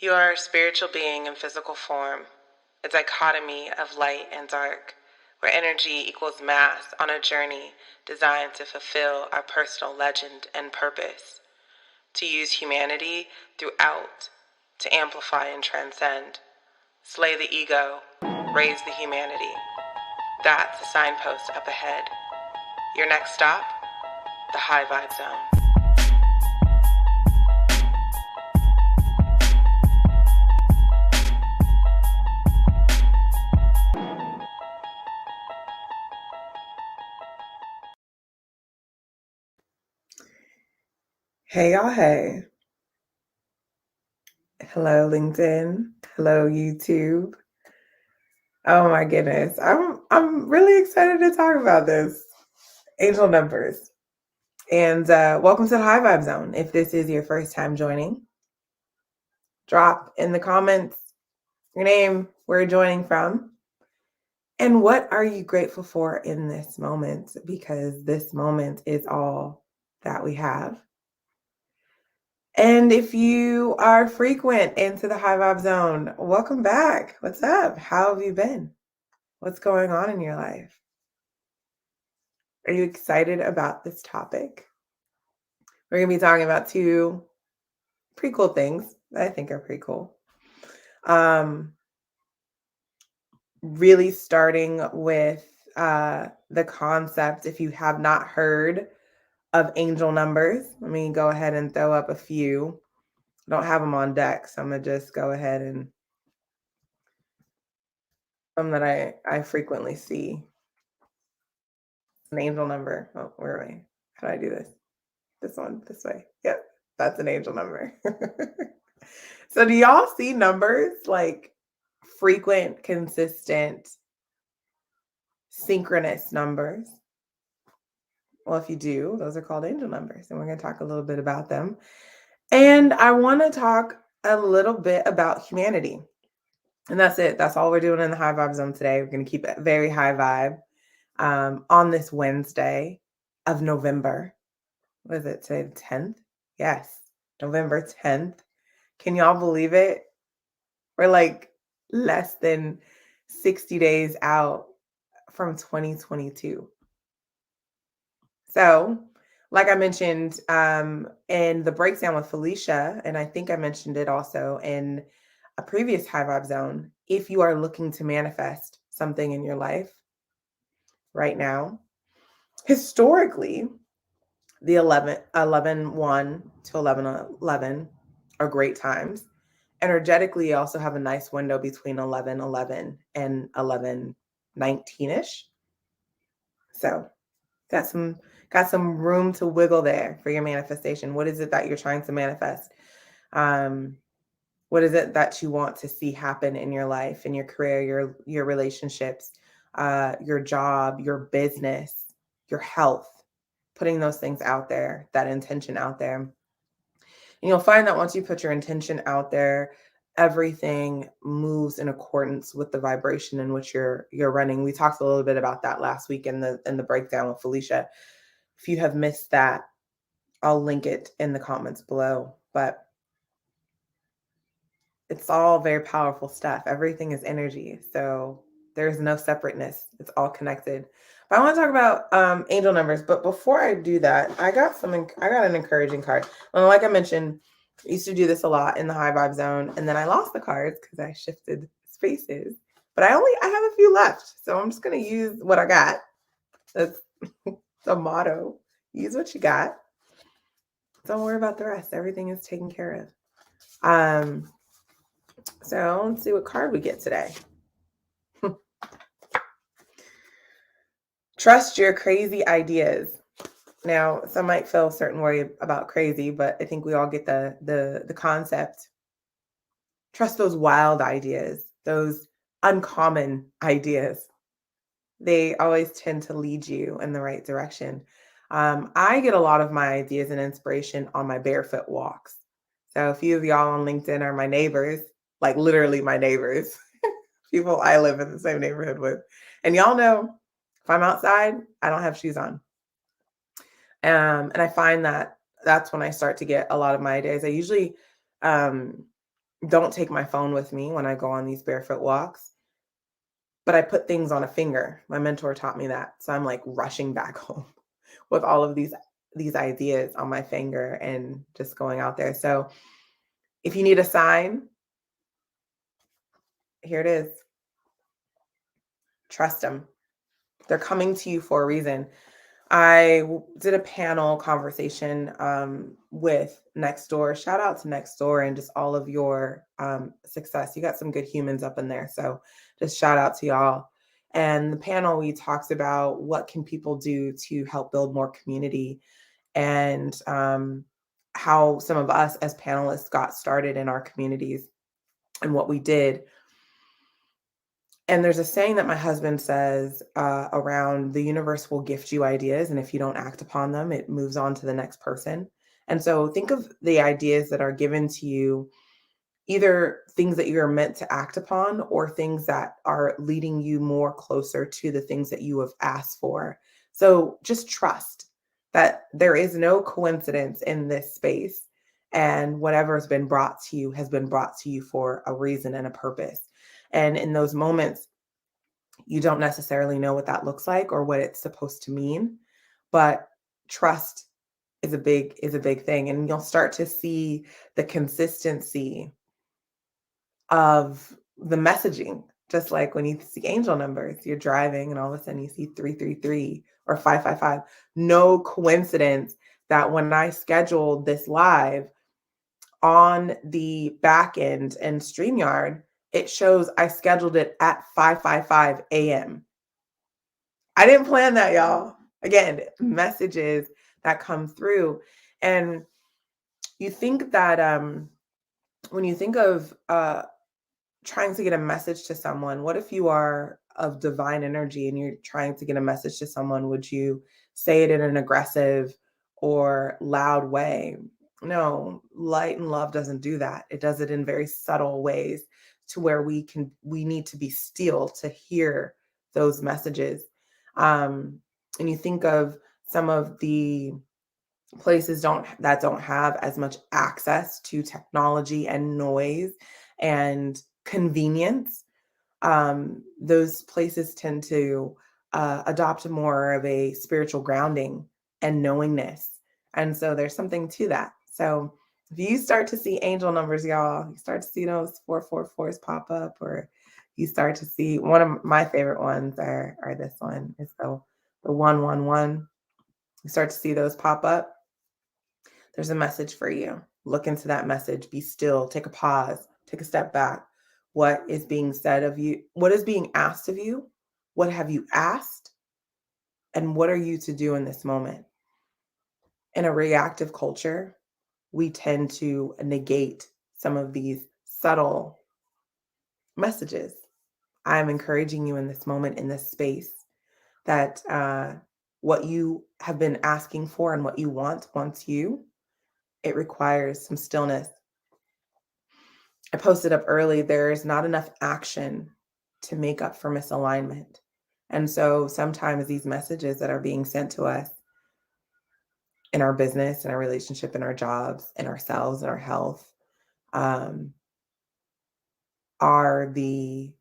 You are a spiritual being in physical form, a dichotomy of light and dark, where energy equals mass on a journey designed to fulfill our personal legend and purpose, to use humanity throughout, to amplify and transcend, slay the ego, raise the humanity. That's the signpost up ahead. Your next stop, the High Vibe Zone. Hey y'all, hey. Hello LinkedIn. Hello YouTube. Oh my goodness. I'm really excited to talk about this. Angel numbers. And welcome to the High Vibe Zone. If this is your first time joining, drop in the comments your name, where you're joining from, and what are you grateful for in this moment, because this moment is all that we have. And if you are frequent into the High Vibe Zone, welcome back. What's up? How have you been? What's going on in your life? Are you excited about this topic? We're going to be talking about two pretty cool things that I think are pretty cool. Really starting with the concept, if you have not heard of angel numbers, let me go ahead and throw up a few. I don't have them on deck, so I'm going to just go ahead and some that I frequently see. An angel number. Oh, where am I? How do I do this? This one, this way. Yep, that's an angel number. So do y'all see numbers like frequent, consistent, synchronous numbers? Well, if you do, those are called angel numbers, and we're going to talk a little bit about them. And I want to talk a little bit about humanity. And that's it. That's all we're doing in the High Vibe Zone today. We're going to keep it very high vibe on this Wednesday of November. What is it today? The 10th? Yes, November 10th. Can y'all believe it? We're like less than 60 days out from 2022. So, like I mentioned in the breakdown with Felicia, and I think I mentioned it also in a previous High Vibe Zone, if you are looking to manifest something in your life right now, historically, the 11-1 to 11-11 are great times. Energetically, you also have a nice window between 11-11 and 11-19-ish. So got some room to wiggle there for your manifestation. What is it that you're trying to manifest? What is it that you want to see happen in your life, in your career, your relationships, your job, your business, your health? Putting those things out there, that intention out there. And you'll find that once you put your intention out there, everything moves in accordance with the vibration in which you're running. We talked a little bit about that last week in the breakdown with Felicia. If you have missed that, I'll link it in the comments below. But it's all very powerful stuff. Everything is energy. So there's no separateness. It's all connected. But I want to talk about angel numbers. But before I do that, I got an encouraging card. Well, like I mentioned, I used to do this a lot in the High Vibe Zone. And then I lost the cards because I shifted spaces. But I have a few left. So I'm just going to use what I got. That's the motto. Use what you got. Don't worry about the rest. Everything is taken care of. So let's see what card we get today. Trust your crazy ideas. Now, some might feel a certain way about crazy, but I think we all get the concept. Trust those wild ideas, those uncommon ideas. They always tend to lead you in the right direction. I get a lot of my ideas and inspiration on my barefoot walks. So a few of y'all on LinkedIn are my neighbors, like literally my neighbors, people I live in the same neighborhood with. And y'all know, if I'm outside, I don't have shoes on. And I find that that's when I start to get a lot of my ideas. I usually don't take my phone with me when I go on these barefoot walks, but I put things on a finger. My mentor taught me that. So I'm like rushing back home with all of these ideas on my finger and just going out there. So if you need a sign, here it is. Trust them. They're coming to you for a reason. Did a panel conversation with Nextdoor. Shout out to Nextdoor and just all of your success. You got some good humans up in there. So just shout out to y'all. And the panel, we talked about what can people do to help build more community, and how some of us as panelists got started in our communities and what we did. And there's a saying that my husband says around, the universe will gift you ideas, and if you don't act upon them, it moves on to the next person. And so think of the ideas that are given to you, either things that you're meant to act upon or things that are leading you more closer to the things that you have asked for. So just trust that there is no coincidence in this space, and whatever has been brought to you has been brought to you for a reason and a purpose. And in those moments, you don't necessarily know what that looks like or what it's supposed to mean, but trust is a big thing, and you'll start to see the consistency of the messaging. Just like when you see angel numbers, you're driving and all of a sudden you see 333 or 555. No coincidence that when I scheduled this live on the back end and StreamYard, it shows I scheduled it at 5:55 a.m. I didn't plan that, y'all. Again, messages that come through. And you think that when you think of trying to get a message to someone, what if you are of divine energy and you're trying to get a message to someone? Would you say it in an aggressive or loud way? No, light and love doesn't do that. It does it in very subtle ways, to where we need to be still to hear those messages. And you think of some of the places don't have as much access to technology and noise and convenience. Those places tend to adopt more of a spiritual grounding and knowingness. And so there's something to that. So if you start to see angel numbers, y'all, you start to see those 444s pop up, or you start to see, one of my favorite ones are this one. It's the 111. You start to see those pop up. There's a message for you. Look into that message. Be still. Take a pause. Take a step back. What is being said of you? What is being asked of you? What have you asked? And what are you to do in this moment? In a reactive culture, we tend to negate some of these subtle messages. I'm encouraging you in this moment, in this space, that what you have been asking for and what you wants you. It requires some stillness. I posted up early, there's not enough action to make up for misalignment. And so sometimes these messages that are being sent to us in our business, in our relationship, in our jobs, in ourselves, in our health, um, are the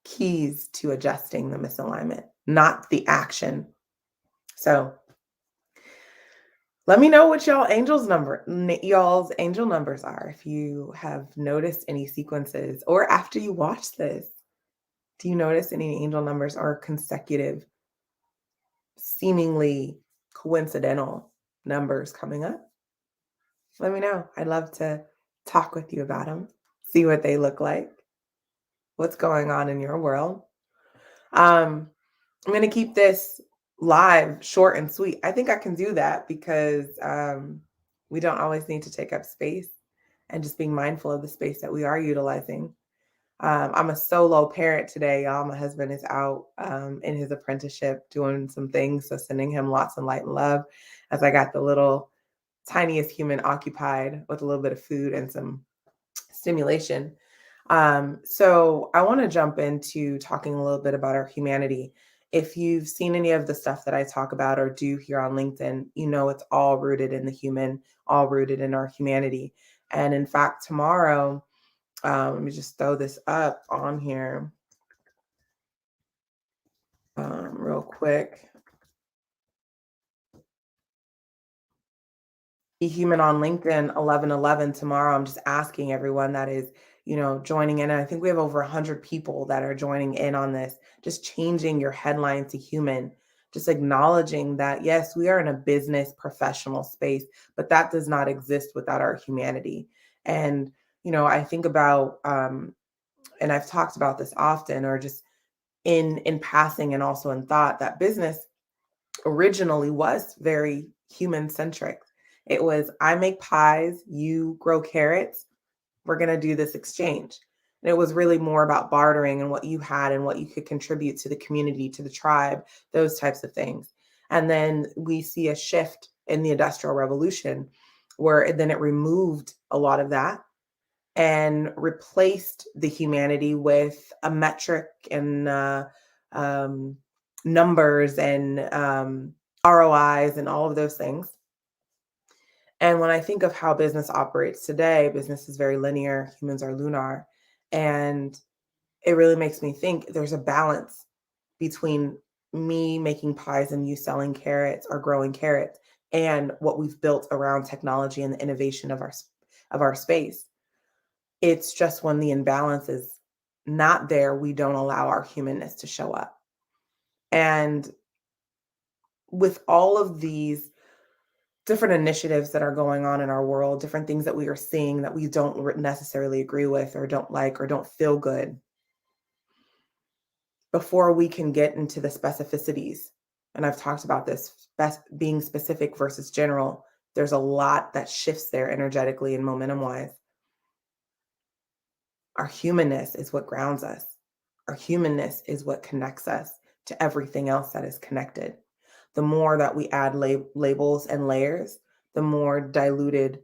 keys to adjusting the misalignment, not the action. So let me know what y'all's angel numbers are. If you have noticed any sequences, or after you watch this, do you notice any angel numbers or consecutive, seemingly coincidental numbers coming up? Let me know. I'd love to talk with you about them, see what they look like, what's going on in your world. I'm going to keep this live short and sweet. I think I can do that because we don't always need to take up space, and just being mindful of the space that we are utilizing. I'm a solo parent today, y'all. My husband is out in his apprenticeship doing some things. So sending him lots of light and love, as I got the little tiniest human occupied with a little bit of food and some stimulation. So I want to jump into talking a little bit about our humanity. If you've seen any of the stuff that I talk about or do here on LinkedIn, you know it's all rooted in the human, all rooted in our humanity. And in fact, tomorrow, Let me just throw this up on here real quick. Be Human on LinkedIn, 11/11 tomorrow. I'm just asking everyone that is, joining in. And I think we have over 100 people that are joining in on this, just changing your headline to human, just acknowledging that, yes, we are in a business professional space, but that does not exist without our humanity. And, I think about, and I've talked about this often, or just in passing and also in thought, that business originally was very human centric. It was, I make pies, you grow carrots, we're going to do this exchange. And it was really more about bartering and what you had and what you could contribute to the community, to the tribe, those types of things. And then we see a shift in the Industrial Revolution where then it removed a lot of that and replaced the humanity with a metric and um, numbers and ROIs and all of those things. And when I think of how business operates today, business is very linear, humans are lunar. And it really makes me think there's a balance between me making pies and you selling carrots or growing carrots and what we've built around technology and the innovation of our space. It's just when the imbalance is not there, we don't allow our humanness to show up. And with all of these different initiatives that are going on in our world, different things that we are seeing that we don't necessarily agree with or don't like or don't feel good, before we can get into the specificities, and I've talked about this, being specific versus general, there's a lot that shifts there energetically and momentum wise. Our humanness is what grounds us. Our humanness is what connects us to everything else that is connected. The more that we add labels and layers, the more diluted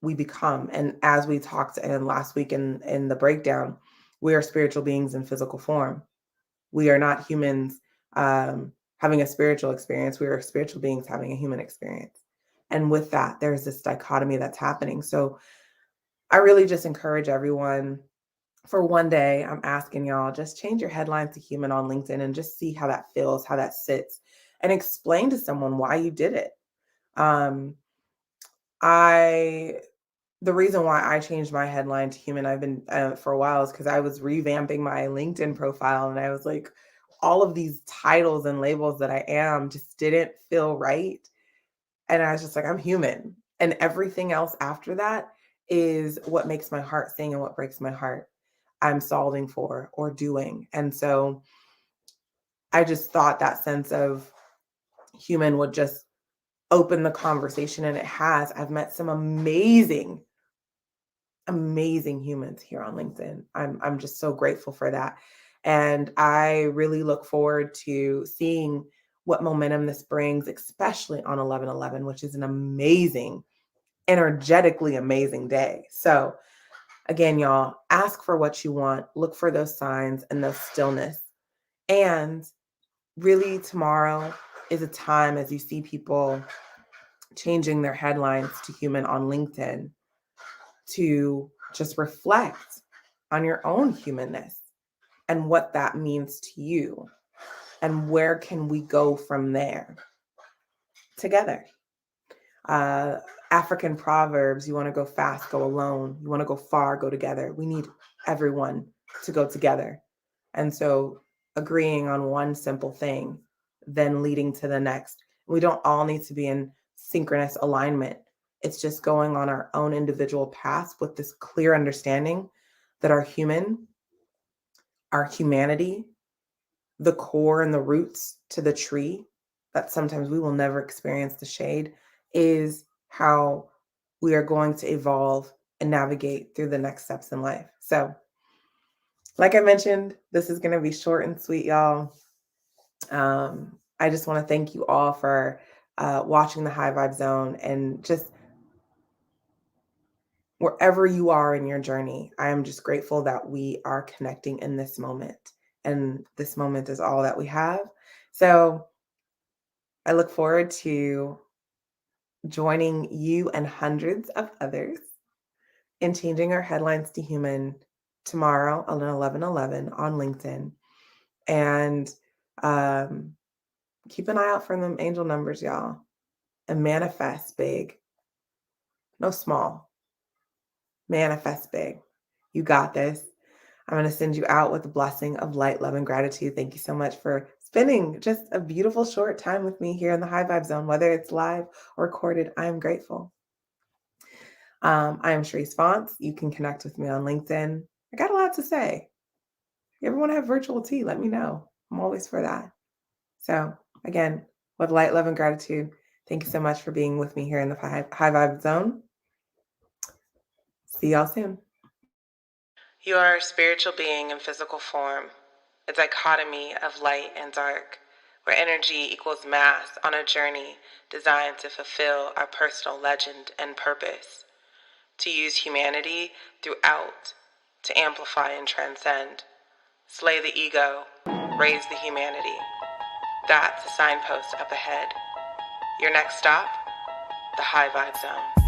we become. And as we talked in last week in the breakdown, we are spiritual beings in physical form. We are not humans having a spiritual experience. We are spiritual beings having a human experience. And with that, there's this dichotomy that's happening. So I really just encourage everyone, for one day, I'm asking y'all, just change your headline to human on LinkedIn and just see how that feels, how that sits, and explain to someone why you did it. Um, I The reason why I changed my headline to human, I've been for a while, is because I was revamping my LinkedIn profile and I was like, all of these titles and labels that I am just didn't feel right. And I was just like, I'm human. And everything else after that is what makes my heart sing and what breaks my heart. I'm solving for or doing. And so I just thought that sense of human would just open the conversation, and it has. I've met some amazing humans here on LinkedIn. I'm just so grateful for that. And I really look forward to seeing what momentum this brings, especially on 11/11, which is an amazing, energetically amazing day. So again, y'all, ask for what you want, look for those signs and those stillness. And really, tomorrow is a time, as you see people changing their headlines to human on LinkedIn, to just reflect on your own humanness and what that means to you, and where can we go from there together. uh African proverbs, you want to go fast, go alone. You want to go far, go together. We need everyone to go together. And so agreeing on one simple thing, then leading to the next. We don't all need to be in synchronous alignment. It's just going on our own individual paths with this clear understanding that our humanity, the core and the roots to the tree, that sometimes we will never experience the shade, is how we are going to evolve and navigate through the next steps in life. So, like I mentioned, this is going to be short and sweet, y'all. I just want to thank you all for watching the High Vibe Zone, and just wherever you are in your journey, I am just grateful that we are connecting in this moment. And this moment is all that we have. So I look forward to joining you and hundreds of others in changing our headlines to human tomorrow on 11/11 on LinkedIn. And um, keep an eye out for them angel numbers, y'all, and manifest big, no small, manifest big. You got this. I'm going to send you out with the blessing of light, love, and gratitude. Thank you so much for spending just a beautiful short time with me here in the High Vibe Zone, whether it's live or recorded. I am grateful. I am Sharice Fonts. You can connect with me on LinkedIn. I got a lot to say. You ever want to have virtual tea? Let me know. I'm always for that. So again, with light, love, and gratitude, thank you so much for being with me here in the High Vibe Zone. See y'all soon. You are a spiritual being in physical form, a dichotomy of light and dark, where energy equals mass on a journey designed to fulfill our personal legend and purpose, to use humanity throughout, to amplify and transcend, slay the ego, raise the humanity. That's the signpost up ahead. Your next stop, the High Vibe Zone.